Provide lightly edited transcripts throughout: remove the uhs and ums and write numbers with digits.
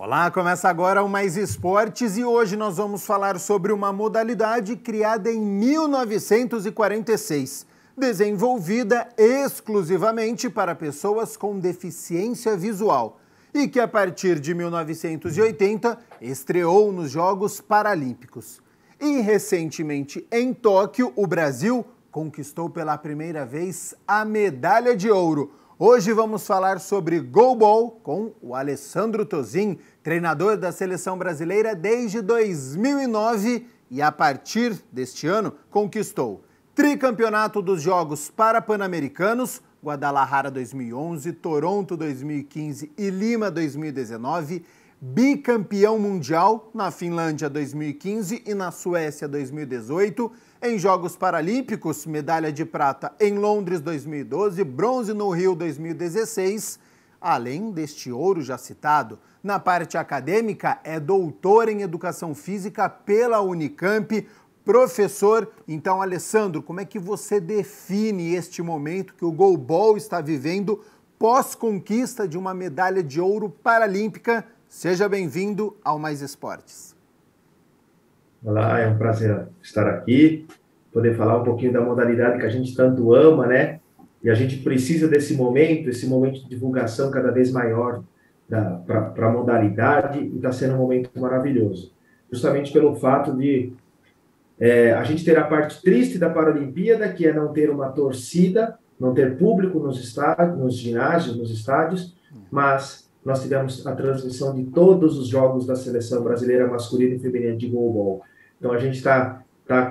Olá, começa agora o Mais Esportes e hoje nós vamos falar sobre uma modalidade criada em 1946, desenvolvida exclusivamente para pessoas com deficiência visual e que a partir de 1980 estreou nos Jogos Paralímpicos. E recentemente em Tóquio, o Brasil conquistou pela primeira vez a medalha de ouro. Hoje vamos falar sobre goalball com o Alessandro Tozin, treinador da seleção brasileira desde 2009 e a partir deste ano conquistou tricampeonato dos Jogos Parapan-Americanos, Guadalajara 2011, Toronto 2015 e Lima 2019, bicampeão mundial na Finlândia 2015 e na Suécia 2018, em Jogos Paralímpicos, medalha de prata em Londres 2012, bronze no Rio 2016. Além deste ouro já citado, na parte acadêmica é doutor em Educação Física pela Unicamp, professor. Então, Alessandro, como é que você define este momento que o goalball está vivendo pós-conquista de uma medalha de ouro paralímpica? Seja bem-vindo ao Mais Esportes. Olá, é um prazer estar aqui, poder falar um pouquinho da modalidade que a gente tanto ama, né? E a gente precisa desse momento, esse momento de divulgação cada vez maior para a modalidade, e está sendo um momento maravilhoso. Justamente pelo fato de a gente ter a parte triste da Paralimpíada, que é não ter uma torcida, não ter público nos estádios, nos ginásios, nos estádios, mas nós tivemos a transmissão de todos os jogos da seleção brasileira masculina e feminina de goalball. Então a gente está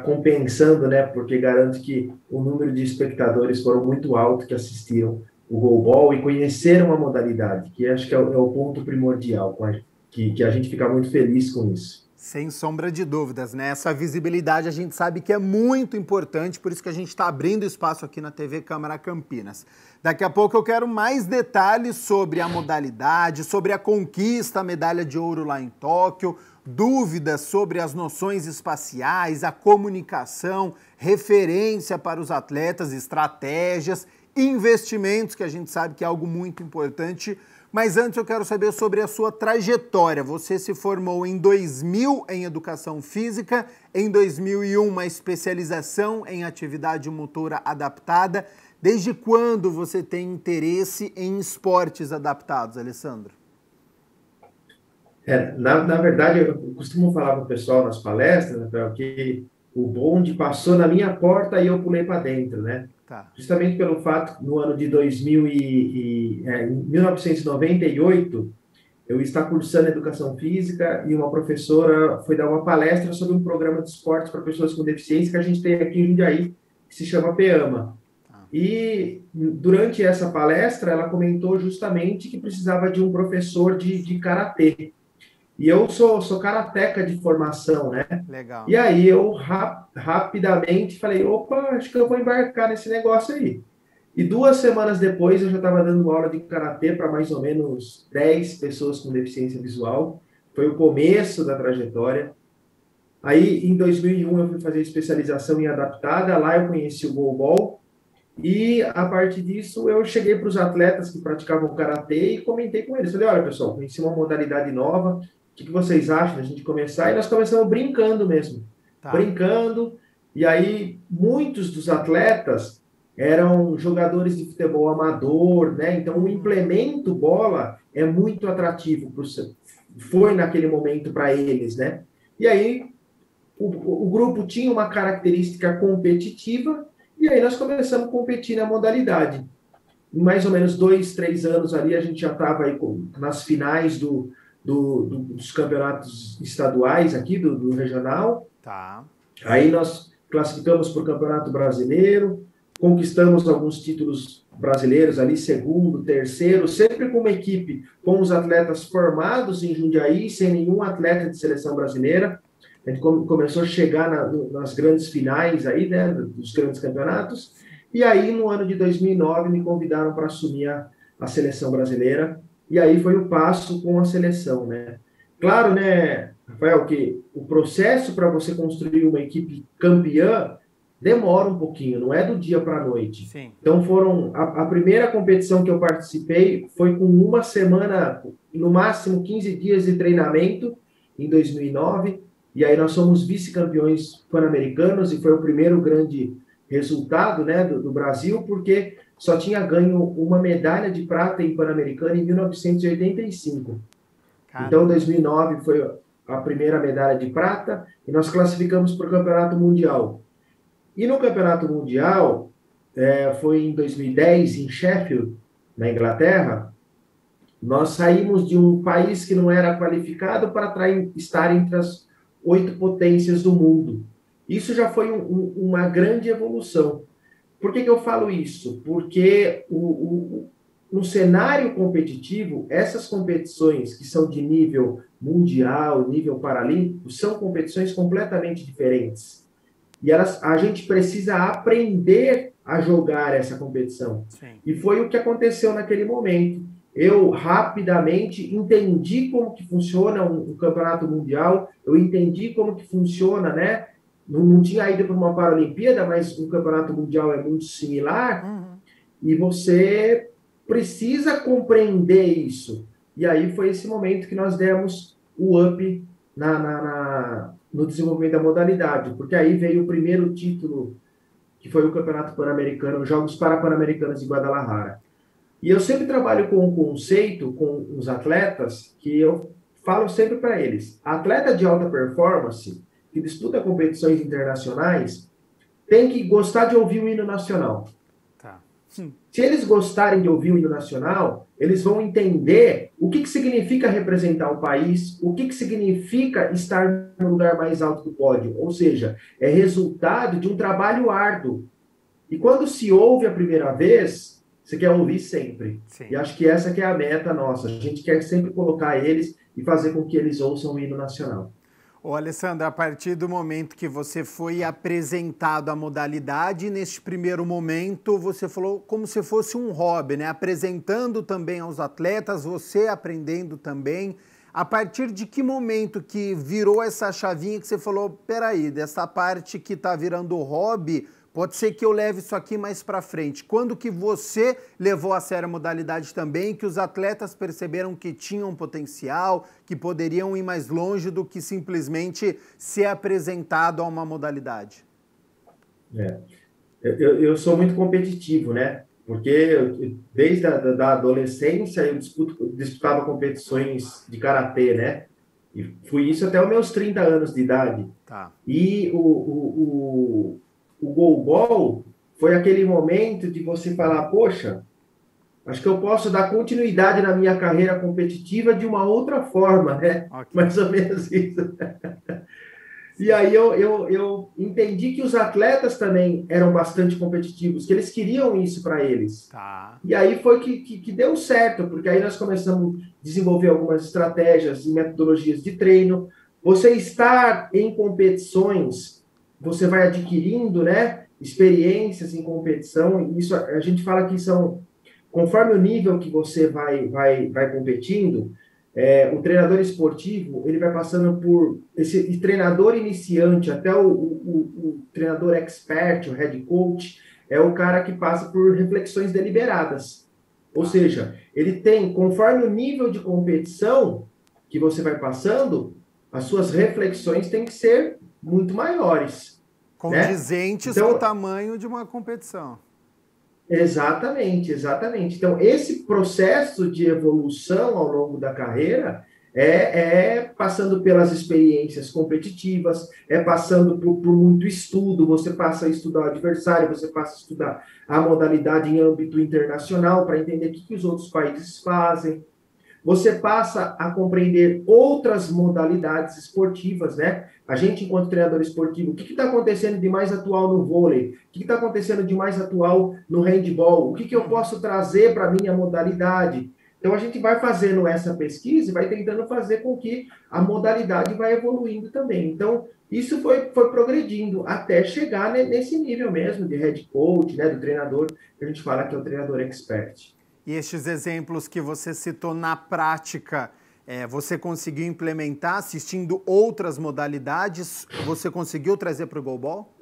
compensando, né, porque garante que o número de espectadores foram muito alto que assistiram o goalball e conheceram a modalidade, que acho que é o ponto primordial, que a gente fica muito feliz com isso. Sem sombra de dúvidas, né? Essa visibilidade a gente sabe que é muito importante, por isso que a gente está abrindo espaço aqui na TV Câmara Campinas. Daqui a pouco eu quero mais detalhes sobre a modalidade, sobre a conquista, a medalha de ouro lá em Tóquio, dúvidas sobre as noções espaciais, a comunicação, referência para os atletas, estratégias, investimentos, que a gente sabe que é algo muito importante. Mas antes eu quero saber sobre a sua trajetória. Você se formou em 2000 em Educação Física, em 2001 uma especialização em Atividade Motora Adaptada. Desde quando você tem interesse em esportes adaptados, Alessandro? Na verdade, eu costumo falar para o pessoal nas palestras, né, que o bonde passou na minha porta e eu pulei para dentro, né? Tá. Justamente pelo fato, no ano de 1998, eu estava cursando Educação Física e uma professora foi dar uma palestra sobre um programa de esportes para pessoas com deficiência que a gente tem aqui em Jundiaí, que se chama PEAMA. E durante essa palestra, ela comentou justamente que precisava de um professor de karatê. E eu sou karateca de formação, né? Legal. E aí eu rapidamente falei, opa, acho que eu vou embarcar nesse negócio aí. E 2 semanas depois eu já estava dando aula de karatê para mais ou menos 10 pessoas com deficiência visual. Foi o começo da trajetória. Aí em 2001 eu fui fazer especialização em adaptada, lá eu conheci o goalball. E a partir disso eu cheguei para os atletas que praticavam karatê e comentei com eles. Falei, olha pessoal, conheci uma modalidade nova, o que vocês acham da gente começar? E nós começamos brincando mesmo. Tá. Brincando. E aí, muitos dos atletas eram jogadores de futebol amador, né? Então, o implemento bola é muito atrativo. Foi naquele momento para eles, né? E aí, o grupo tinha uma característica competitiva e aí nós começamos a competir na modalidade. Em mais ou menos 2, 3 anos ali, a gente já estava aí nas finais dos campeonatos estaduais aqui, do regional. Tá. Aí nós classificamos para o Campeonato Brasileiro, conquistamos alguns títulos brasileiros ali, 2º, 3º, sempre com uma equipe com os atletas formados em Jundiaí, sem nenhum atleta de seleção brasileira. A gente começou a chegar nas grandes finais aí, né, dos grandes campeonatos. E aí, no ano de 2009, me convidaram para assumir a seleção brasileira. E aí foi o passo com a seleção, né? Claro, né, Rafael, que o processo para você construir uma equipe campeã demora um pouquinho, não é do dia para a noite. Sim. Então a primeira competição que eu participei foi com uma semana, no máximo 15 dias de treinamento, em 2009, e aí nós somos vice-campeões pan-americanos, e foi o primeiro grande resultado, né, do Brasil, porque só tinha ganho uma medalha de prata em Pan-Americano em 1985. Então, 2009 foi a primeira medalha de prata, e nós classificamos para o Campeonato Mundial. E no Campeonato Mundial, foi em 2010, em Sheffield, na Inglaterra, nós saímos de um país que não era qualificado para estar entre as 8 potências do mundo. Isso já foi uma grande evolução. Por que eu falo isso? Porque no cenário competitivo, essas competições que são de nível mundial, nível paralímpico, são competições completamente diferentes. E a gente precisa aprender a jogar essa competição. Sim. E foi o que aconteceu naquele momento. Eu rapidamente entendi como que funciona um campeonato mundial, eu entendi como que funciona, né? Não tinha ido para uma Paralimpíada, mas um campeonato mundial é muito similar, e você precisa compreender isso. E aí foi esse momento que nós demos o up no desenvolvimento da modalidade, porque aí veio o primeiro título, que foi o Campeonato Pan-Americano, os Jogos Pan-Americanos de Guadalajara. E eu sempre trabalho com um conceito com os atletas, que eu falo sempre para eles. Atleta de alta performance, que disputa competições internacionais, tem que gostar de ouvir o hino nacional. Tá. Se eles gostarem de ouvir o hino nacional, eles vão entender o que significa representar o país, o que significa estar no lugar mais alto do pódio. Ou seja, é resultado de um trabalho árduo. E quando se ouve a primeira vez, você quer ouvir sempre. Sim. E acho que essa que é a meta nossa. A gente quer sempre colocar eles e fazer com que eles ouçam o hino nacional. Ô, Alessandro, a partir do momento que você foi apresentado à modalidade, neste primeiro momento você falou como se fosse um hobby, né? Apresentando também aos atletas, você aprendendo também. A partir de que momento que virou essa chavinha que você falou, peraí, dessa parte que tá virando hobby, pode ser que eu leve isso aqui mais para frente. Quando que você levou a sério a modalidade também, que os atletas perceberam que tinham potencial, que poderiam ir mais longe do que simplesmente ser apresentado a uma modalidade? Eu sou muito competitivo, né? Porque desde a adolescência eu disputava competições de karatê, né? E fui isso até os meus 30 anos de idade. Tá. E o goalball foi aquele momento de você falar, poxa, acho que eu posso dar continuidade na minha carreira competitiva de uma outra forma, né? Okay. Mais ou menos isso. E aí eu entendi que os atletas também eram bastante competitivos, que eles queriam isso para eles. Tá. E aí foi que deu certo, porque aí nós começamos a desenvolver algumas estratégias e metodologias de treino. Você estar em competições, você vai adquirindo, né, experiências em competição, e isso a gente fala que são, conforme o nível que você vai competindo, o treinador esportivo, ele vai passando por esse treinador iniciante até o treinador expert, o head coach, é o cara que passa por reflexões deliberadas. Ou seja, ele tem, conforme o nível de competição que você vai passando, as suas reflexões têm que ser muito maiores. Condizentes, né? Com o tamanho de uma competição. Exatamente, exatamente. Então, esse processo de evolução ao longo da carreira é passando pelas experiências competitivas, é passando por muito estudo, você passa a estudar o adversário, você passa a estudar a modalidade em âmbito internacional para entender o que os outros países fazem. Você passa a compreender outras modalidades esportivas, né? A gente, enquanto treinador esportivo, o que está acontecendo de mais atual no vôlei? O que está acontecendo de mais atual no handball? O que eu posso trazer para a minha modalidade? Então, a gente vai fazendo essa pesquisa e vai tentando fazer com que a modalidade vai evoluindo também. Então, isso foi progredindo até chegar nesse nível mesmo de head coach, né? Do treinador, que a gente fala que é o treinador expert. E estes exemplos que você citou na prática, você conseguiu implementar assistindo outras modalidades? Você conseguiu trazer para o goalball?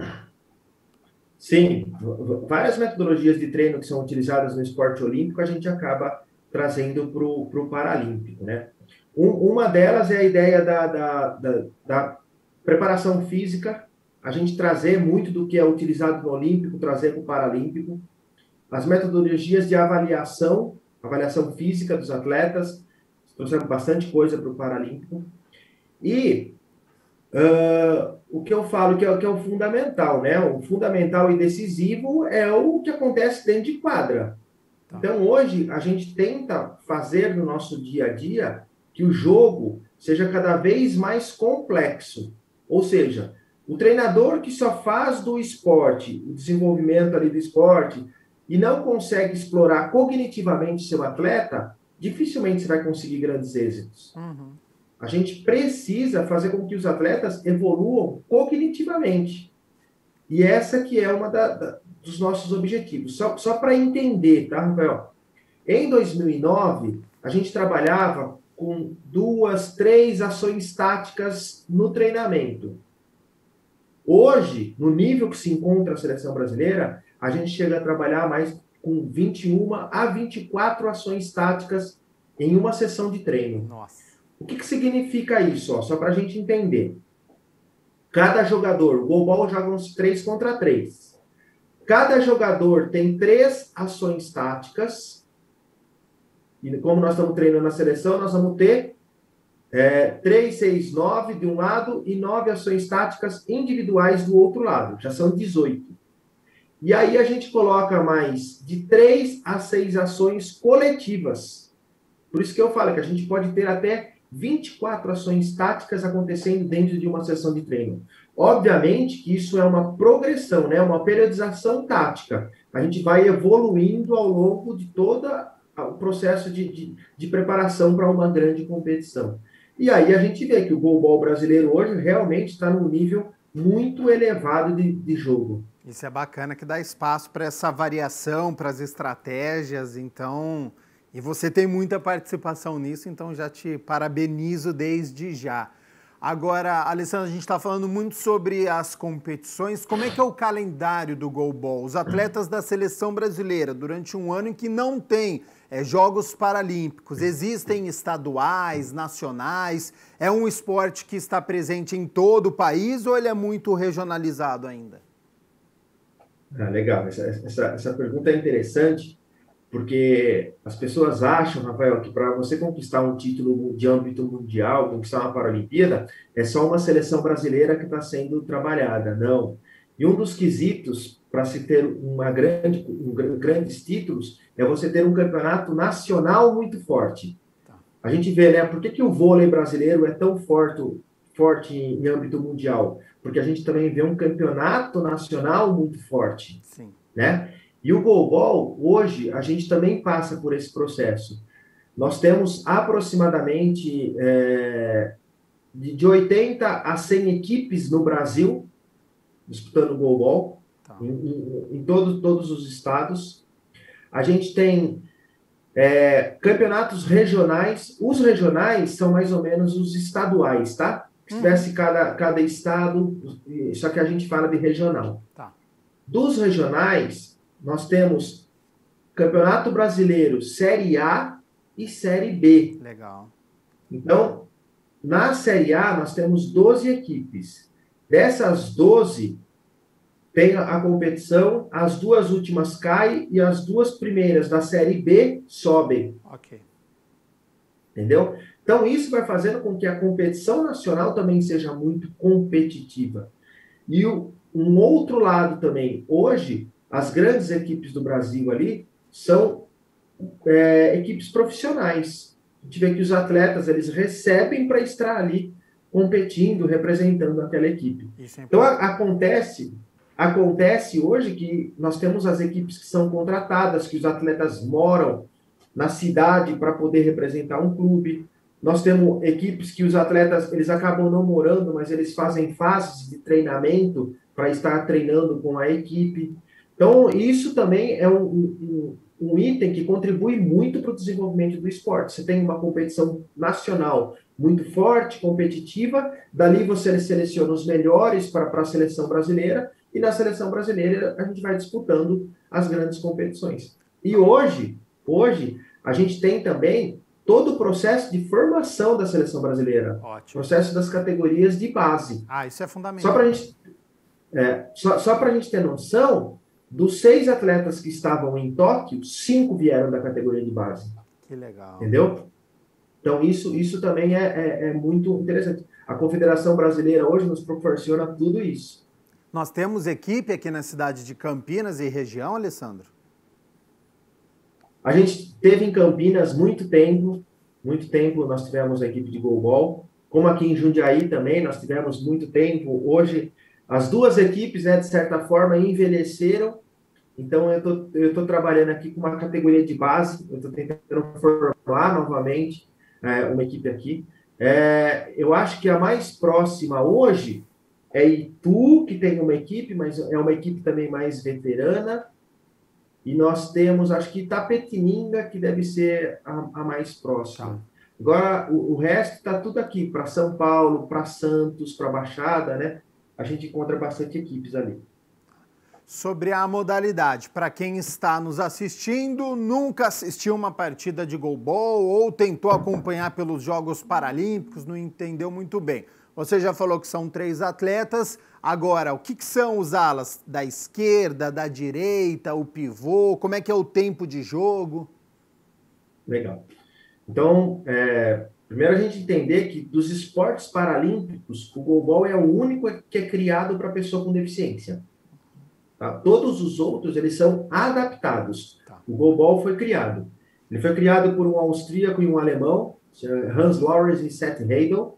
Sim, várias metodologias de treino que são utilizadas no esporte olímpico, a gente acaba trazendo para o Paralímpico, né? Uma delas é a ideia da preparação física, a gente trazer muito do que é utilizado no Olímpico, trazer para o Paralímpico. As metodologias de avaliação física dos atletas, trouxemos bastante coisa para o Paralímpico. E o que eu falo que é o fundamental, né? O fundamental e decisivo é o que acontece dentro de quadra. Então, hoje, a gente tenta fazer no nosso dia a dia que o jogo seja cada vez mais complexo. Ou seja, o treinador que só faz do esporte, o desenvolvimento ali do esporte, e não consegue explorar cognitivamente seu atleta, dificilmente você vai conseguir grandes êxitos. Uhum. A gente precisa fazer com que os atletas evoluam cognitivamente. E essa que é uma dos nossos objetivos. Só para entender, tá, Rafael? Em 2009, a gente trabalhava com 2, 3 ações táticas no treinamento. Hoje, no nível que se encontra a seleção brasileira, a gente chega a trabalhar mais com 21 a 24 ações táticas em uma sessão de treino. Nossa. O que significa isso? Ó? Só para a gente entender. Cada jogador, o goalball joga uns 3 contra 3. Cada jogador tem 3 ações táticas. E como nós estamos treinando na seleção, nós vamos ter 3, 6, 9 de um lado e 9 ações táticas individuais do outro lado. Já são 18. E aí a gente coloca mais de 3 a 6 ações coletivas. Por isso que eu falo que a gente pode ter até 24 ações táticas acontecendo dentro de uma sessão de treino. Obviamente que isso é uma progressão, né? Uma periodização tática. A gente vai evoluindo ao longo de todo o processo de preparação para uma grande competição. E aí a gente vê que o goalball brasileiro hoje realmente está num nível muito elevado de jogo. Isso é bacana, que dá espaço para essa variação, para as estratégias, então... E você tem muita participação nisso, então já te parabenizo desde já. Agora, Alessandro, a gente está falando muito sobre as competições. Como é que é o calendário do goalball? Os atletas da seleção brasileira, durante um ano em que não tem Jogos Paralímpicos, existem estaduais, nacionais, é um esporte que está presente em todo o país ou ele é muito regionalizado ainda? Legal, essa pergunta é interessante. Porque as pessoas acham, Rafael, que para você conquistar um título de âmbito mundial, conquistar uma Paralimpíada, é só uma seleção brasileira que está sendo trabalhada. Não. E um dos quesitos para se ter grandes títulos é você ter um campeonato nacional muito forte. A gente vê, né? Por que o vôlei brasileiro é tão forte em âmbito mundial? Porque a gente também vê um campeonato nacional muito forte. Sim. Né? E o goalball, hoje, a gente também passa por esse processo. Nós temos aproximadamente de 80 a 100 equipes no Brasil disputando o goalball, em todos os estados. A gente tem campeonatos regionais. Os regionais são mais ou menos os estaduais, tá? Se tivesse cada estado, só que a gente fala de regional. Tá. Dos regionais, nós temos Campeonato Brasileiro Série A e Série B. Legal. Então, na Série A, nós temos 12 equipes. Dessas 12, tem a competição, as 2 últimas caem e as 2 primeiras da Série B sobem. Ok. Entendeu? Então, isso vai fazendo com que a competição nacional também seja muito competitiva. E um outro lado também, hoje, as grandes equipes do Brasil ali são equipes profissionais. A gente vê que os atletas, eles recebem para estar ali competindo, representando aquela equipe. Então, acontece hoje que nós temos as equipes que são contratadas, que os atletas moram na cidade para poder representar um clube. Nós temos equipes que os atletas, eles acabam não morando, mas eles fazem fases de treinamento para estar treinando com a equipe. Então, isso também é um item que contribui muito para o desenvolvimento do esporte. Você tem uma competição nacional muito forte, competitiva, dali você seleciona os melhores para a seleção brasileira, e na seleção brasileira a gente vai disputando as grandes competições. E hoje a gente tem também todo o processo de formação da seleção brasileira. Ótimo. Processo das categorias de base. Isso é fundamental. Só para a gente ter noção, dos 6 atletas que estavam em Tóquio, 5 vieram da categoria de base. Que legal. Entendeu? Então, isso também é muito interessante. A Confederação Brasileira hoje nos proporciona tudo isso. Nós temos equipe aqui na cidade de Campinas e região, Alessandro? A gente teve em Campinas muito tempo nós tivemos a equipe de goalball, como aqui em Jundiaí também, nós tivemos muito tempo. Hoje, as duas equipes, né, de certa forma, envelheceram, então eu tô trabalhando aqui com uma categoria de base, eu estou tentando formar novamente uma equipe aqui. Eu acho que a mais próxima hoje é Itu, que tem uma equipe, mas é uma equipe também mais veterana. E nós temos, acho que Itapetininga, que deve ser a mais próxima. Tá. Agora, o resto está tudo aqui, para São Paulo, para Santos, para Baixada, né? A gente encontra bastante equipes ali. Sobre a modalidade, para quem está nos assistindo, nunca assistiu uma partida de goalball ou tentou acompanhar pelos Jogos Paralímpicos, não entendeu muito bem. Você já falou que são 3 atletas. Agora, o que são os alas? Da esquerda, da direita, o pivô? Como é que é o tempo de jogo? Legal. Então, primeiro a gente entender que dos esportes paralímpicos, o goalball é o único que é criado para pessoa com deficiência. Tá? Todos os outros, eles são adaptados. Tá. O goalball foi criado. Ele foi criado por um austríaco e um alemão, Hans Lorenz e Seth Heidel,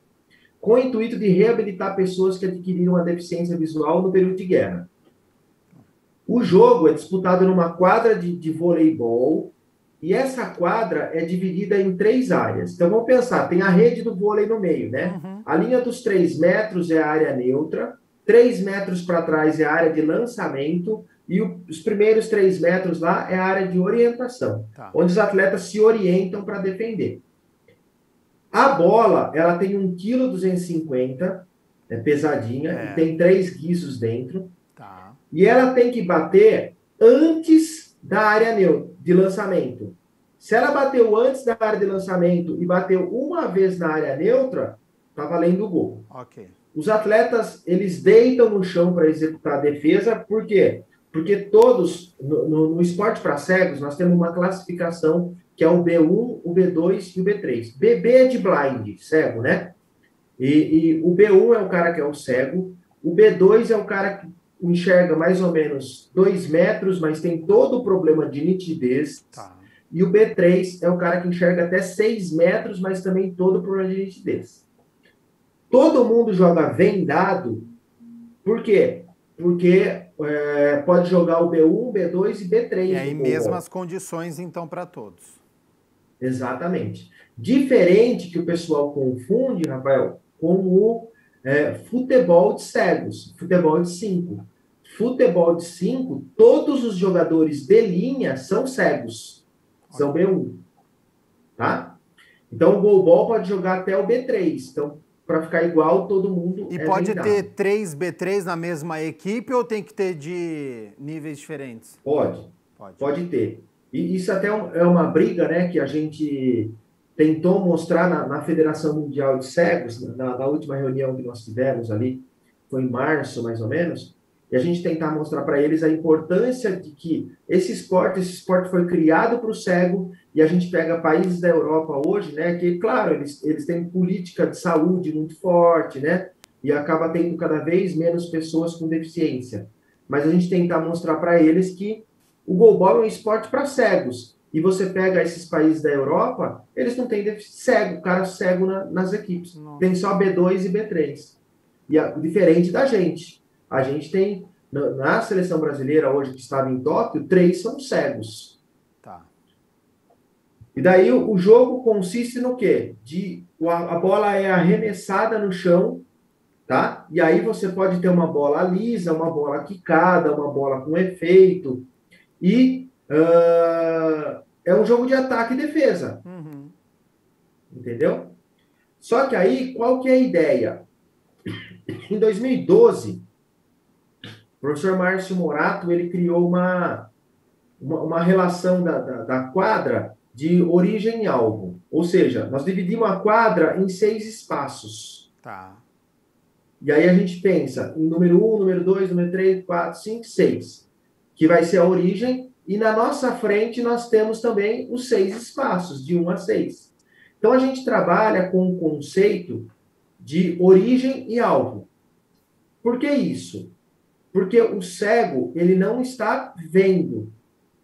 com o intuito de reabilitar pessoas que adquiriram a deficiência visual no período de guerra. O jogo é disputado numa quadra de voleibol, e essa quadra é dividida em 3 áreas. Então, vamos pensar, tem a rede do vôlei no meio, né? Uhum. A linha dos 3 metros é a área neutra, 3 metros para trás é a área de lançamento, e os primeiros 3 metros lá é a área de orientação, onde os atletas se orientam para defender. A bola, ela tem 1,250 kg, é pesadinha, e tem 3 guizos dentro. Tá. E ela tem que bater antes da área neutra, de lançamento. Se ela bateu antes da área de lançamento e bateu uma vez na área neutra, tá valendo o gol. Ok. Os atletas, eles deitam no chão para executar a defesa, por quê? Porque todos, no esporte para cegos, nós temos uma classificação que é o B1, o B2 e o B3. BB é de blind, cego, né? E o B1 é o cara que é o cego, o B2 é o cara que enxerga mais ou menos 2 metros, mas tem todo o problema de nitidez. Tá. E o B3 é o cara que enxerga até 6 metros, mas também todo o problema de nitidez. Todo mundo joga vendado, por quê? Porque pode jogar o B1, B2 e B3. E aí mesmas condições, então, para todos. Exatamente. Diferente que o pessoal confunde, Rafael, com o futebol de cegos, futebol de 5. Futebol de 5, todos os jogadores de linha são cegos, são B1. Tá? Então, o goalball pode jogar até o B3. Então, para ficar igual, todo mundo E pode ter 3 B3 na mesma equipe ou tem que ter de níveis diferentes? Pode ter. E isso até é uma briga, né, que a gente tentou mostrar na Federação Mundial de Cegos, na última reunião que nós tivemos ali, foi em março, mais ou menos, e a gente tentar mostrar para eles a importância de que esse esporte foi criado para o cego, e a gente pega países da Europa hoje, né, que, claro, eles têm política de saúde muito forte, né, e acaba tendo cada vez menos pessoas com deficiência. Mas a gente tentar mostrar para eles que o goalball é um esporte para cegos. E você pega esses países da Europa, eles não têm cara cego nas equipes. Não. Tem só B2 e B3. Diferente da gente. A gente tem, na seleção brasileira hoje que estava em Tóquio, 3 são cegos. Tá. E daí o jogo consiste no quê? A bola é arremessada no chão, tá? E aí você pode ter uma bola lisa, uma bola quicada, uma bola com efeito. E é um jogo de ataque e defesa. Uhum. Entendeu? Só que aí, qual que é a ideia? Em 2012, O professor Márcio Morato, ele criou uma relação da quadra de origem e alvo. Ou seja, nós dividimos a quadra em 6 espaços. Tá. E aí a gente pensa em número 1, número 2, número 3, 4, 5, 6, que vai ser a origem, e na nossa frente nós temos também os 6 espaços, de 1 a 6. Então a gente trabalha com o conceito de origem e alvo. Por que isso? Porque o cego, ele não está vendo,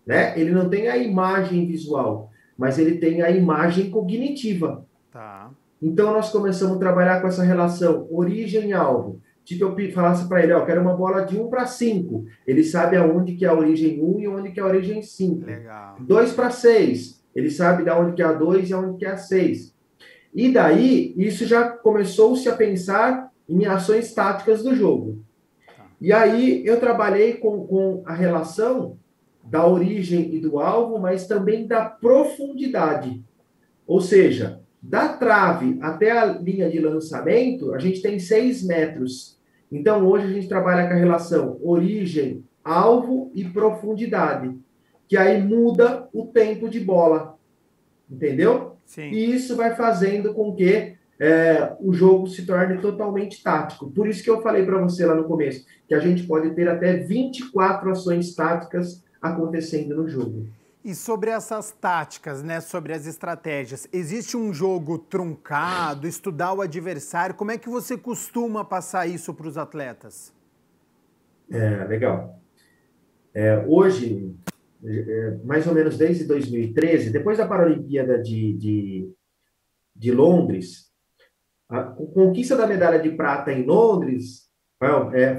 né? Ele não tem a imagem visual, mas ele tem a imagem cognitiva. Tá. Então, nós começamos a trabalhar com essa relação origem-alvo. Tipo, eu falasse para ele, ó, eu quero uma bola de 1 para 5. Ele sabe aonde que é a origem 1 e onde que é a origem 5. Legal. 2 para 6. Ele sabe de onde que é a 2 e onde que é a 6. E daí, isso já começou-se a pensar em ações táticas do jogo. E aí, eu trabalhei com a relação da origem e do alvo, mas também da profundidade. Ou seja, da trave até a linha de lançamento, a gente tem 6 metros. Então, hoje a gente trabalha com a relação origem, alvo e profundidade, que aí muda o tempo de bola. Entendeu? Sim. E isso vai fazendo com que o jogo se torne totalmente tático. Por isso que eu falei para você lá no começo, que a gente pode ter até 24 ações táticas acontecendo no jogo. E sobre essas táticas, né, sobre as estratégias, existe um jogo truncado, estudar o adversário? Como é que você costuma passar isso para os atletas? Legal. Hoje, mais ou menos desde 2013, depois da Paralimpíada de Londres, a conquista da medalha de prata em Londres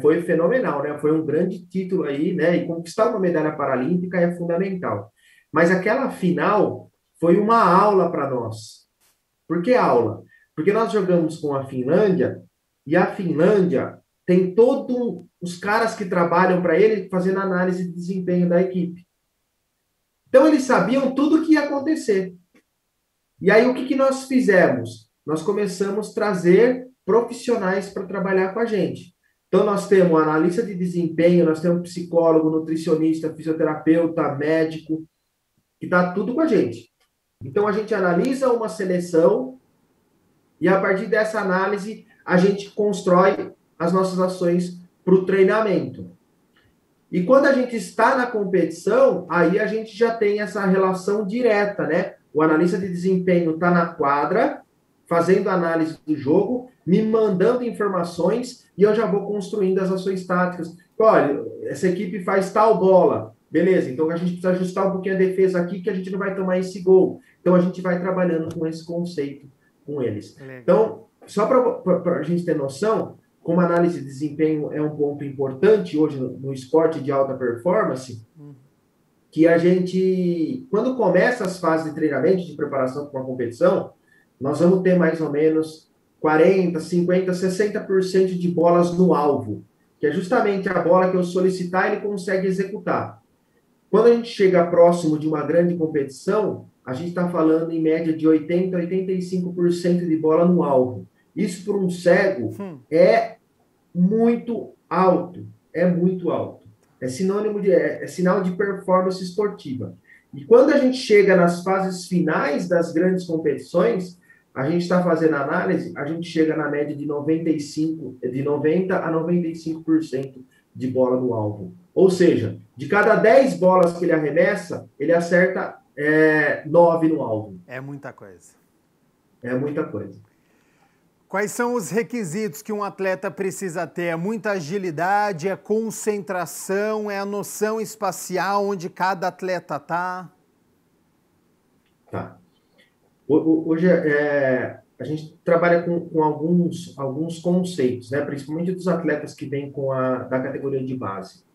foi fenomenal, né? Foi um grande título aí, né? E conquistar uma medalha paralímpica é fundamental. Mas aquela final foi uma aula para nós. Por que aula? Porque nós jogamos com a Finlândia e a Finlândia tem todos os caras que trabalham para ele fazendo análise de desempenho da equipe. Então eles sabiam tudo o que ia acontecer. E aí o que nós fizemos? Nós começamos a trazer profissionais para trabalhar com a gente. Então nós temos um analista de desempenho, nós temos um psicólogo, nutricionista, fisioterapeuta, médico, que está tudo com a gente. Então, a gente analisa uma seleção e, a partir dessa análise, a gente constrói as nossas ações para o treinamento. E quando a gente está na competição, aí a gente já tem essa relação direta, né? O analista de desempenho está na quadra, fazendo análise do jogo, me mandando informações e eu já vou construindo as ações táticas. Olha, essa equipe faz tal bola. Beleza, então a gente precisa ajustar um pouquinho a defesa aqui, que a gente não vai tomar esse gol. Então a gente vai trabalhando com esse conceito com eles. Legal. Então, só para a gente ter noção, como análise de desempenho é um ponto importante hoje no esporte de alta performance, que a gente, quando começa as fases de treinamento, de preparação para uma competição, nós vamos ter mais ou menos 40, 50, 60% de bolas no alvo, que é justamente a bola que eu solicitar, ele consegue executar. Quando a gente chega próximo de uma grande competição, a gente está falando em média de 80% a 85% de bola no alvo. Isso para um cego é muito alto. É muito alto. É sinônimo é sinal de performance esportiva. E quando a gente chega nas fases finais das grandes competições, a gente está fazendo análise, a gente chega na média de 90 a 95% de bola no alvo. Ou seja, de cada 10 bolas que ele arremessa, ele acerta 9 no alvo. É muita coisa. É muita coisa. Quais são os requisitos que um atleta precisa ter? É muita agilidade, é concentração, é a noção espacial onde cada atleta está? Tá. Hoje a gente trabalha com alguns conceitos, né? Principalmente dos atletas que vêm da categoria de base.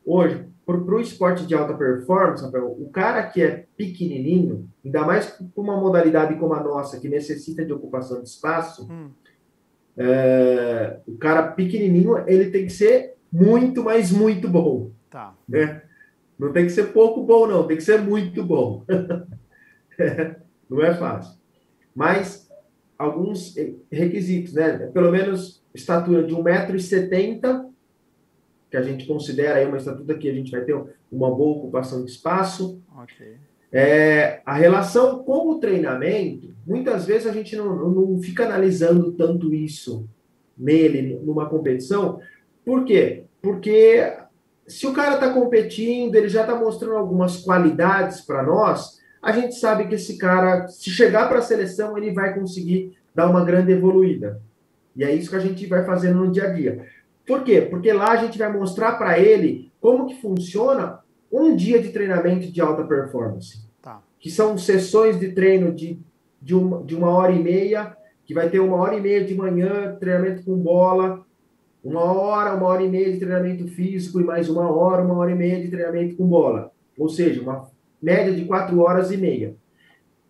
Hoje, para o esporte de alta performance, Rafael, o cara que é pequenininho, ainda mais para uma modalidade como a nossa, que necessita de ocupação de espaço, o cara pequenininho, ele tem que ser muito, mas muito bom. Tá. Né? Não tem que ser pouco bom, não. Tem que ser muito bom. Não é fácil. Mas alguns requisitos, né? Pelo menos estatura de 1,70 m, que a gente considera aí uma estatura que a gente vai ter uma boa ocupação de espaço. Ok. A relação com o treinamento, muitas vezes a gente não fica analisando tanto isso nele, numa competição. Por quê? Porque se o cara está competindo, ele já está mostrando algumas qualidades para nós, a gente sabe que esse cara, se chegar para a seleção, ele vai conseguir dar uma grande evoluída. E é isso que a gente vai fazendo no dia a dia. Por quê? Porque lá a gente vai mostrar para ele como que funciona um dia de treinamento de alta performance. Tá. Que são sessões de treino de 1h30, que vai ter 1h30 de manhã, treinamento com bola, 1h, 1h30 de treinamento físico e mais 1h, 1h30 de treinamento com bola. Ou seja, uma média de 4h30.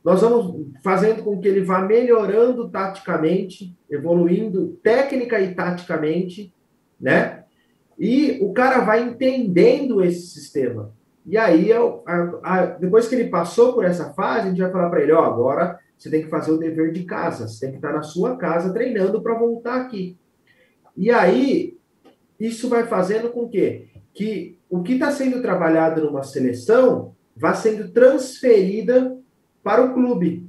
Nós vamos fazendo com que ele vá melhorando taticamente, evoluindo técnica e taticamente, né? E o cara vai entendendo esse sistema. E aí, depois que ele passou por essa fase, a gente vai falar para ele, ó, agora você tem que fazer o dever de casa, você tem que estar na sua casa treinando para voltar aqui. E aí, isso vai fazendo com que o que está sendo trabalhado numa seleção vá sendo transferida para o clube.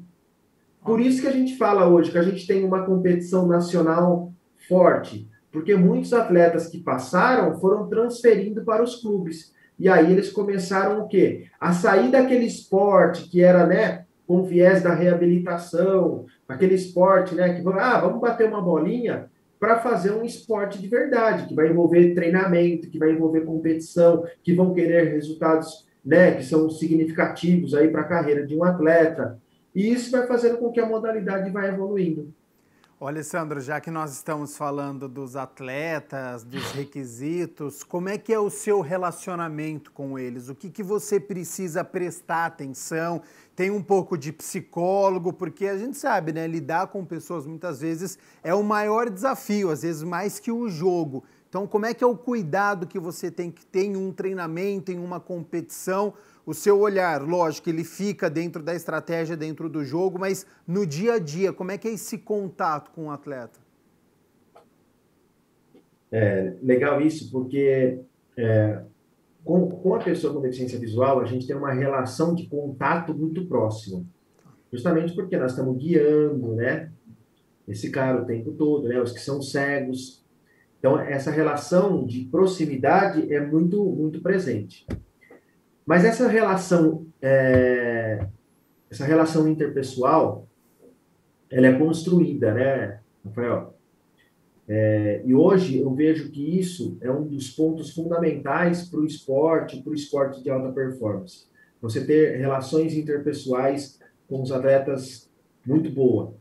Por isso que a gente fala hoje que a gente tem uma competição nacional forte, porque muitos atletas que passaram foram transferindo para os clubes. E aí eles começaram o quê? A sair daquele esporte que era, né, com viés da reabilitação, aquele esporte, né, que vamos bater uma bolinha, para fazer um esporte de verdade, que vai envolver treinamento, que vai envolver competição, que vão querer resultados, né, que são significativos aí para a carreira de um atleta. E isso vai fazendo com que a modalidade vá evoluindo. Ô, Alessandro, já que nós estamos falando dos atletas, dos requisitos, como é que é o seu relacionamento com eles? O que você precisa prestar atenção? Tem um pouco de psicólogo, porque a gente sabe, né? Lidar com pessoas muitas vezes é o maior desafio, às vezes mais que o jogo. Então, como é que é o cuidado que você tem que ter em um treinamento, em uma competição? O seu olhar, lógico, ele fica dentro da estratégia, dentro do jogo, mas no dia a dia, como é que é esse contato com o atleta? Legal isso, porque com a pessoa com deficiência visual, a gente tem uma relação de contato muito próxima. Justamente porque nós estamos guiando, né, esse cara o tempo todo, né, os que são cegos. Então, essa relação de proximidade é muito, muito presente. Mas essa relação interpessoal, ela é construída, né, Rafael? E hoje eu vejo que isso é um dos pontos fundamentais para o esporte de alta performance. Você ter relações interpessoais com os atletas muito boa,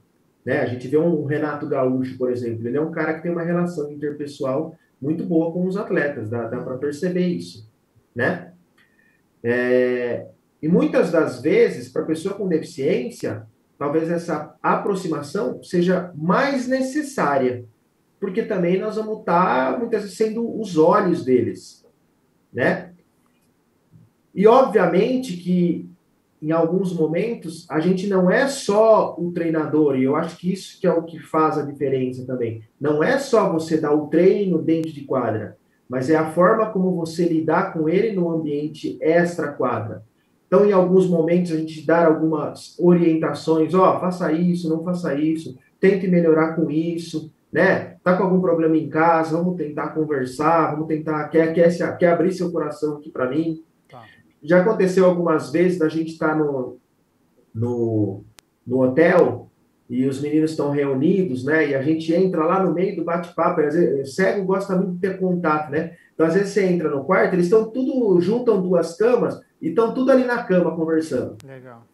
né? A gente vê um Renato Gaúcho, por exemplo, ele é um cara que tem uma relação interpessoal muito boa com os atletas, dá para perceber isso, né? E muitas das vezes, para a pessoa com deficiência, talvez essa aproximação seja mais necessária, porque também nós vamos estar, muitas vezes, sendo os olhos deles, né? E, obviamente, que em alguns momentos, a gente não é só o treinador, e eu acho que isso que é o que faz a diferença também. Não é só você dar o treino dentro de quadra, mas é a forma como você lidar com ele no ambiente extra-quadra. Então, em alguns momentos, a gente dá algumas orientações, faça isso, não faça isso, tente melhorar com isso, né? Tá com algum problema em casa, vamos tentar conversar, vamos tentar, quer abrir seu coração aqui para mim. Tá. Já aconteceu algumas vezes da gente estar no hotel e os meninos estão reunidos, né? E a gente entra lá no meio do bate-papo. Às vezes, cego gosta muito de ter contato, né? Então, às vezes, você entra no quarto, eles estão tudo, juntam duas camas e estão tudo ali na cama conversando. Legal.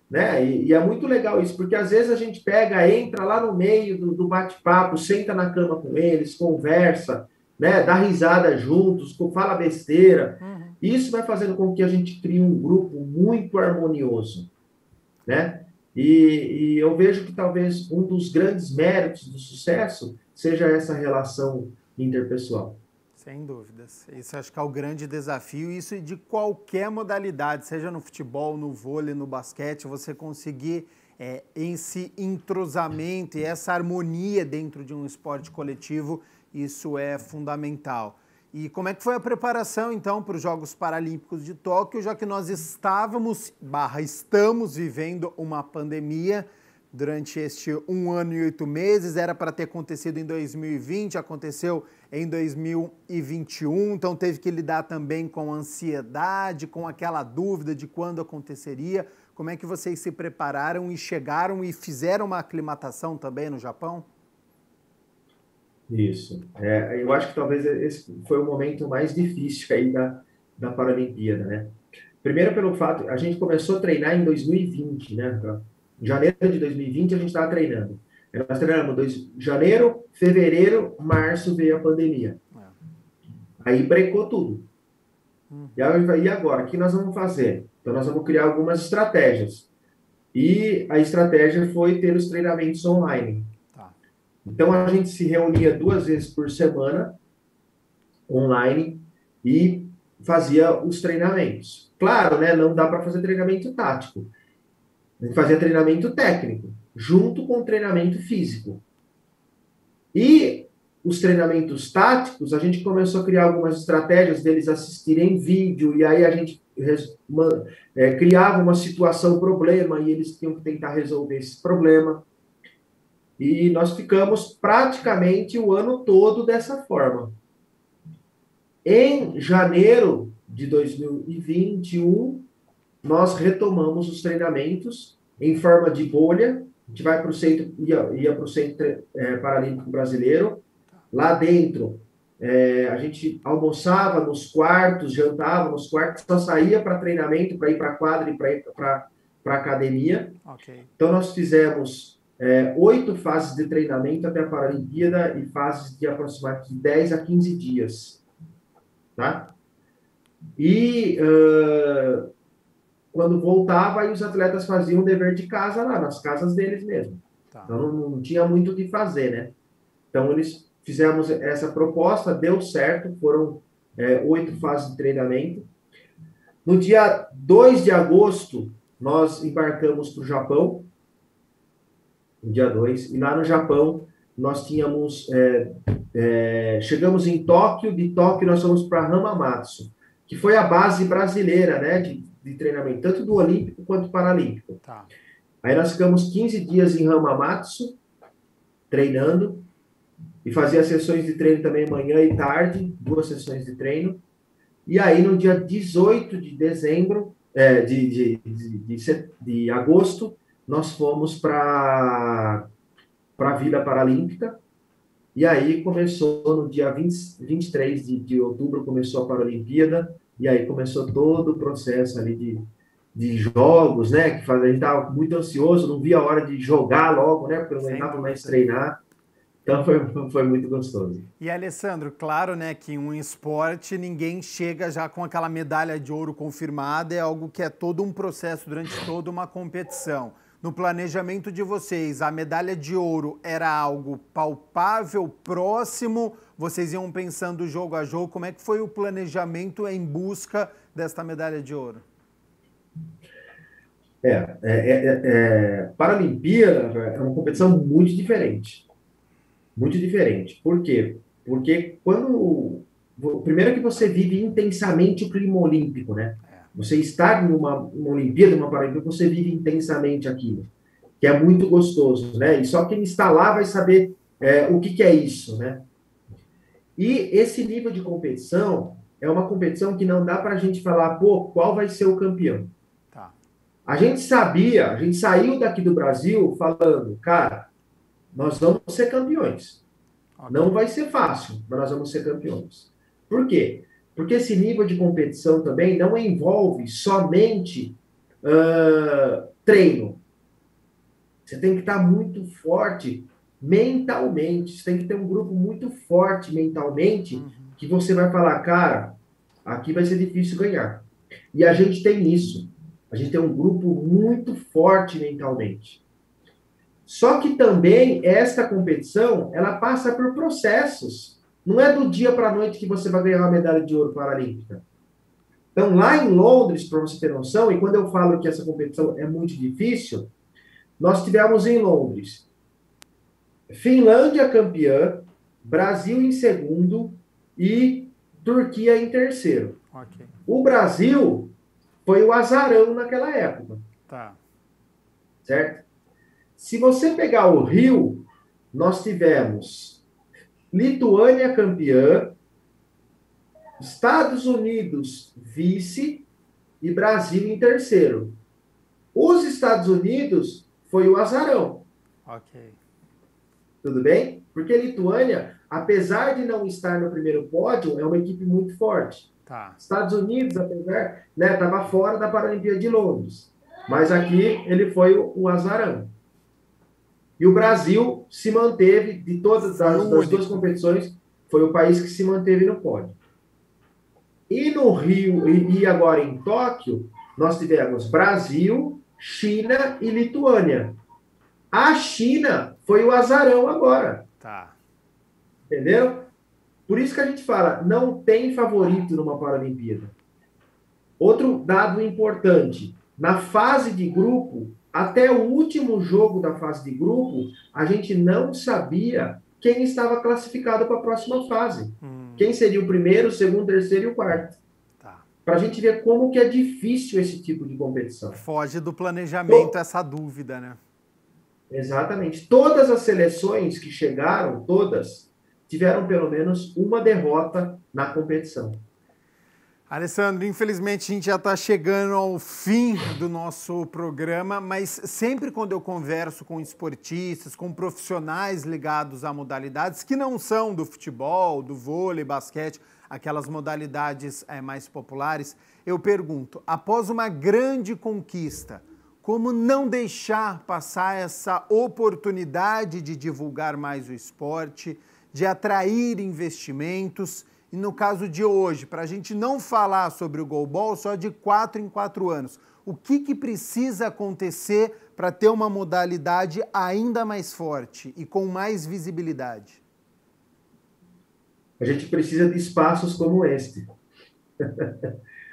Né? E é muito legal isso, porque às vezes a gente entra lá no meio do bate-papo, senta na cama com eles, conversa, né? Dá risada juntos, fala besteira. Uhum. Isso vai fazendo com que a gente crie um grupo muito harmonioso, né? E eu vejo que talvez um dos grandes méritos do sucesso seja essa relação interpessoal. Sem dúvidas. Isso acho que é o grande desafio, isso de qualquer modalidade, seja no futebol, no vôlei, no basquete, você conseguir esse entrosamento e essa harmonia dentro de um esporte coletivo, isso é fundamental. E como é que foi a preparação, então, para os Jogos Paralímpicos de Tóquio, já que nós estamos vivendo uma pandemia durante este 1 ano e 8 meses, era para ter acontecido em 2020, aconteceu em 2021, então teve que lidar também com ansiedade, com aquela dúvida de quando aconteceria. Como é que vocês se prepararam e chegaram e fizeram uma aclimatação também no Japão? Isso. Eu acho que talvez esse foi o momento mais difícil aí da Paralimpíada, né? Primeiro pelo fato, a gente começou a treinar em 2020, né? Em janeiro de 2020 a gente estava treinando. Nós treinamos janeiro, fevereiro, março veio a pandemia. Aí brecou tudo. E agora? O que nós vamos fazer? Então nós vamos criar algumas estratégias. E a estratégia foi ter os treinamentos online. Então, a gente se reunia 2 vezes por semana, online, e fazia os treinamentos. Claro, né, não dá para fazer treinamento tático. A gente fazia treinamento técnico, junto com o treinamento físico. E os treinamentos táticos, a gente começou a criar algumas estratégias deles assistirem vídeo, e aí a gente criava uma situação, problema, e eles tinham que tentar resolver esse problema. E nós ficamos praticamente o ano todo dessa forma. Em janeiro de 2021, nós retomamos os treinamentos em forma de bolha. A gente vai para o centro, ia para o Centro Paralímpico Brasileiro. Lá dentro, a gente almoçava nos quartos, jantava nos quartos, só saía para treinamento, para ir para a quadra e para ir para a academia. Okay. Então, nós fizemos 8 fases de treinamento até a Paralimpíada e fases de aproximadamente 10 a 15 dias. Tá? E quando voltava, aí os atletas faziam o dever de casa lá, nas casas deles mesmo. Tá. Então não tinha muito o que fazer, né? Então fizemos essa proposta, deu certo, foram 8 fases de treinamento. No dia 2 de agosto, nós embarcamos para o Japão, no dia 2, e lá no Japão nós tínhamos, chegamos em Tóquio, de Tóquio nós fomos para Hamamatsu, que foi a base brasileira, né, de treinamento, tanto do Olímpico quanto do Paralímpico. Tá. Aí nós ficamos 15 dias em Hamamatsu, treinando, e fazia sessões de treino também manhã e tarde, 2 sessões de treino, e aí no dia 18 de dezembro, de agosto, nós fomos para a Vila Paralímpica, e aí começou no dia 23 de outubro, começou a Paralimpíada, e aí começou todo o processo ali de jogos, né, que a gente estava muito ansioso, não via a hora de jogar logo, né, porque não aguentava mais treinar, então foi muito gostoso. E Alessandro, claro, né, que em um esporte ninguém chega já com aquela medalha de ouro confirmada, é algo que é todo um processo durante toda uma competição. No planejamento de vocês, a medalha de ouro era algo palpável, próximo? Vocês iam pensando jogo a jogo? Como é que foi o planejamento em busca desta medalha de ouro? Paralimpíada é uma competição muito diferente. Muito diferente. Por quê? Porque primeiro que você vive intensamente o clima olímpico, né? Você estar numa Olimpíada, numa Paralimpíada, você vive intensamente aquilo, que é muito gostoso, né? E só quem está lá vai saber o que é isso, né? E esse nível de competição é uma competição que não dá para a gente falar, qual vai ser o campeão? Tá. A gente saiu daqui do Brasil falando, cara, nós vamos ser campeões. Okay. Não vai ser fácil, mas nós vamos ser campeões. Por quê? Porque esse nível de competição também não envolve somente treino. Você tem que estar muito forte mentalmente. Você tem que ter um grupo muito forte mentalmente, que você vai falar, cara, aqui vai ser difícil ganhar. E a gente tem isso. A gente tem um grupo muito forte mentalmente. Só que também esta competição, ela passa por processos. Não é do dia para a noite que você vai ganhar uma medalha de ouro paralímpica. Então, lá em Londres, para você ter noção, e quando eu falo que essa competição é muito difícil, nós tivemos em Londres Finlândia campeã, Brasil em segundo e Turquia em terceiro. Ok. O Brasil foi o azarão naquela época. Tá. Certo? Se você pegar o Rio, nós tivemos Lituânia campeã, Estados Unidos vice e Brasil em terceiro. Os Estados Unidos foi o azarão. Ok. Tudo bem? Porque Lituânia, apesar de não estar no primeiro pódio, é uma equipe muito forte. Tá. Estados Unidos, apesar, né, estava fora da Paralimpíada de Londres. Mas aqui ele foi o azarão. E o Brasil se manteve, de todas das duas competições, foi o país que se manteve no pódio. E no Rio, e agora em Tóquio, nós tivemos Brasil, China e Lituânia. A China foi o azarão agora. Tá. Entendeu? Por isso que a gente fala, não tem favorito numa Paralimpíada. Outro dado importante, na fase de grupo, até o último jogo da fase de grupo, a gente não sabia quem estava classificado para a próxima fase. Quem seria o primeiro, o segundo, o terceiro e o quarto. Tá. Para a gente ver como que é difícil esse tipo de competição. Foge do planejamento essa dúvida, né? Exatamente. Todas as seleções que chegaram, todas, tiveram pelo menos uma derrota na competição. Alessandro, infelizmente a gente já está chegando ao fim do nosso programa, mas sempre quando eu converso com esportistas, com profissionais ligados a modalidades que não são do futebol, do vôlei, basquete, aquelas modalidades mais populares, eu pergunto, após uma grande conquista, como não deixar passar essa oportunidade de divulgar mais o esporte, de atrair investimentos? E no caso de hoje, para a gente não falar sobre o goalball só de 4 em 4 anos, o que precisa acontecer para ter uma modalidade ainda mais forte e com mais visibilidade? A gente precisa de espaços como este.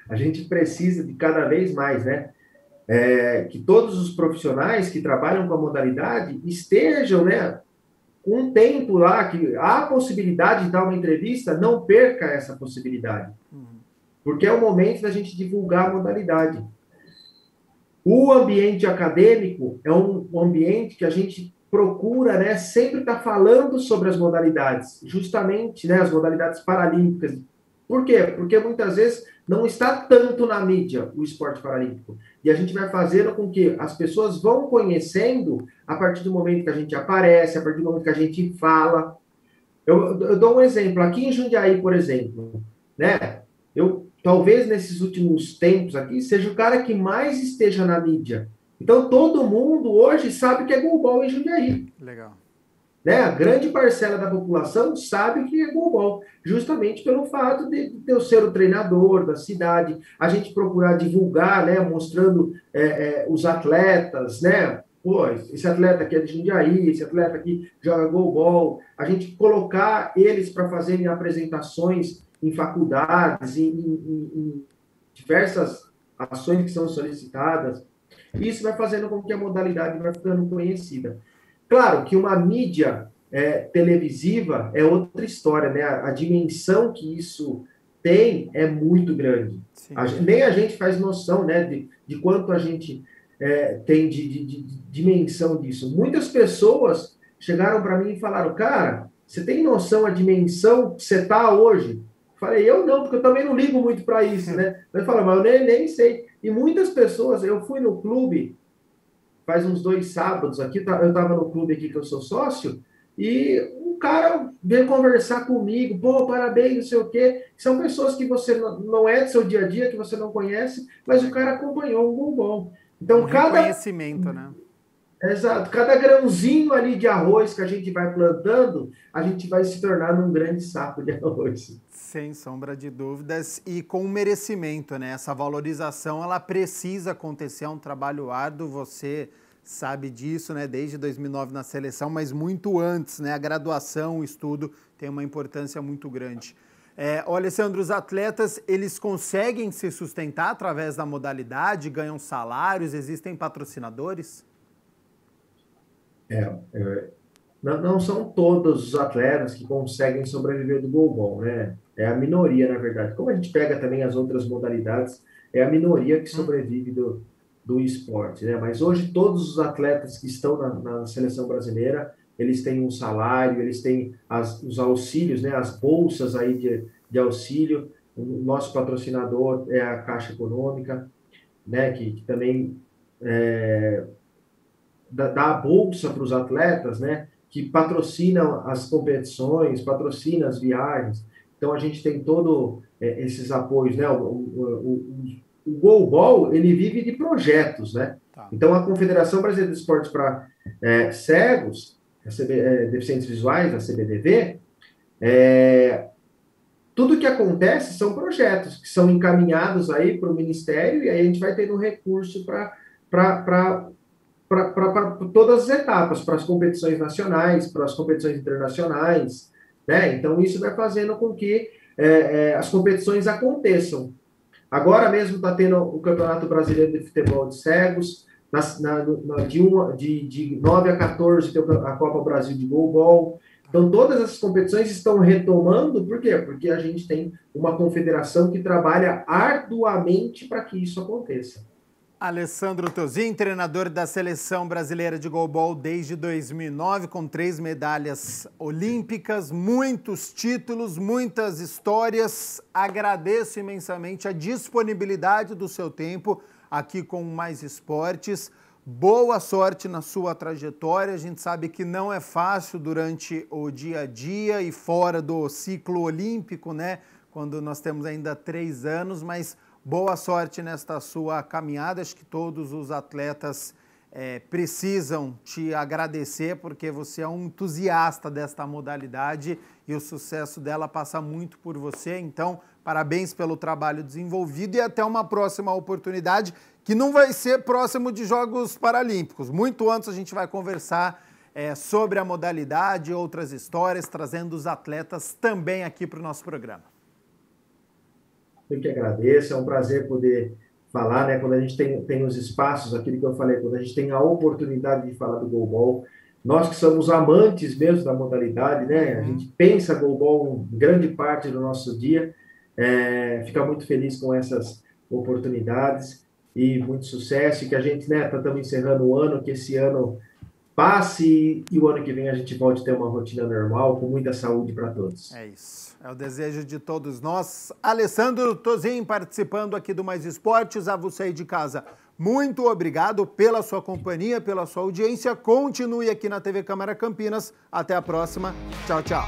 A gente precisa de cada vez mais, né? Que todos os profissionais que trabalham com a modalidade estejam, né, um tempo lá, que há a possibilidade de dar uma entrevista, não perca essa possibilidade. Porque é o momento da gente divulgar a modalidade. O ambiente acadêmico é um ambiente que a gente procura, né, sempre estar falando sobre as modalidades, justamente, né, as modalidades paralímpicas. Por quê? Porque muitas vezes não está tanto na mídia o esporte paralímpico. E a gente vai fazendo com que as pessoas vão conhecendo a partir do momento que a gente aparece, a partir do momento que a gente fala. Eu dou um exemplo. Aqui em Jundiaí, por exemplo, né? Eu, talvez nesses últimos tempos aqui, seja o cara que mais esteja na mídia. Então, todo mundo hoje sabe que é goalball em Jundiaí. Legal. Né? A grande parcela da população sabe que é goalball, justamente pelo fato de eu ser o treinador da cidade, a gente procurar divulgar, né, mostrando os atletas, né? Pô, esse atleta aqui é de Jundiaí, esse atleta aqui joga goalball, a gente colocar eles para fazerem apresentações em faculdades, em diversas ações que são solicitadas. Isso vai fazendo com que a modalidade vai ficando conhecida. Claro que uma mídia televisiva é outra história, né? A dimensão que isso tem é muito grande. Nem a gente faz noção, né, de quanto a gente tem de dimensão disso. Muitas pessoas chegaram para mim e falaram, cara, você tem noção a dimensão que você está hoje? Falei, eu não, porque eu também não ligo muito para isso, né? Mas fala, mas eu nem sei. E muitas pessoas, eu fui no clube faz uns 2 sábados aqui, eu estava no clube aqui que eu sou sócio, e um cara veio conversar comigo, pô, parabéns, não sei o quê. São pessoas que você não é do seu dia a dia, que você não conhece, mas o cara acompanhou um goalball. Então, reconhecimento, né? Exato. Cada grãozinho ali de arroz que a gente vai plantando, a gente vai se tornar um grande saco de arroz. Sem sombra de dúvidas. E com merecimento, né? Essa valorização, ela precisa acontecer, é um trabalho árduo, você sabe disso, né? Desde 2009 na seleção, mas muito antes, né? A graduação, o estudo tem uma importância muito grande. Alessandro, os atletas, eles conseguem se sustentar através da modalidade, ganham salários, existem patrocinadores? Não são todos os atletas que conseguem sobreviver do goalball, né? É a minoria, na verdade. Como a gente pega também as outras modalidades, é a minoria que sobrevive do esporte, né? Mas hoje todos os atletas que estão na seleção brasileira, eles têm um salário, eles têm os auxílios, né? As bolsas aí de auxílio. O nosso patrocinador é a Caixa Econômica, né? Que também dá a bolsa para os atletas, né? Que patrocinam as competições, patrocina as viagens. Então a gente tem todo esses apoios, né? O goalball, ele vive de projetos, né? Tá. Então a Confederação Brasileira de Esportes para Cegos, deficientes visuais, a CBDV, tudo que acontece são projetos que são encaminhados aí para o Ministério e aí a gente vai tendo recurso para todas as etapas, para as competições nacionais, para as competições internacionais, né? Então, isso vai fazendo com que as competições aconteçam. Agora mesmo está tendo o Campeonato Brasileiro de Futebol de Cegos, de 9 a 14 tem a Copa Brasil de Goalball. Então, todas essas competições estão retomando, por quê? Porque a gente tem uma confederação que trabalha arduamente para que isso aconteça. Alessandro Tozin, treinador da Seleção Brasileira de Goalball desde 2009, com 3 medalhas olímpicas, muitos títulos, muitas histórias. Agradeço imensamente a disponibilidade do seu tempo aqui com Mais Esportes. Boa sorte na sua trajetória. A gente sabe que não é fácil durante o dia a dia e fora do ciclo olímpico, né? Quando nós temos ainda 3 anos, mas boa sorte nesta sua caminhada. Acho que todos os atletas precisam te agradecer, porque você é um entusiasta desta modalidade e o sucesso dela passa muito por você. Então, parabéns pelo trabalho desenvolvido e até uma próxima oportunidade, que não vai ser próximo de Jogos Paralímpicos. Muito antes a gente vai conversar sobre a modalidade e outras histórias, trazendo os atletas também aqui para o nosso programa. Eu que agradeço, é um prazer poder falar, né? Quando a gente tem os espaços, aquilo que eu falei, quando a gente tem a oportunidade de falar do goalball, nós que somos amantes mesmo da modalidade, né? A gente pensa goalball em grande parte do nosso dia, fica muito feliz com essas oportunidades e muito sucesso, e que a gente, né, estamos encerrando o ano, que esse ano passe e o ano que vem a gente volte a ter uma rotina normal, com muita saúde para todos. É isso. É o desejo de todos nós. Alessandro Tozin participando aqui do Mais Esportes. A você aí de casa, muito obrigado pela sua companhia, pela sua audiência. Continue aqui na TV Câmara Campinas. Até a próxima. Tchau, tchau.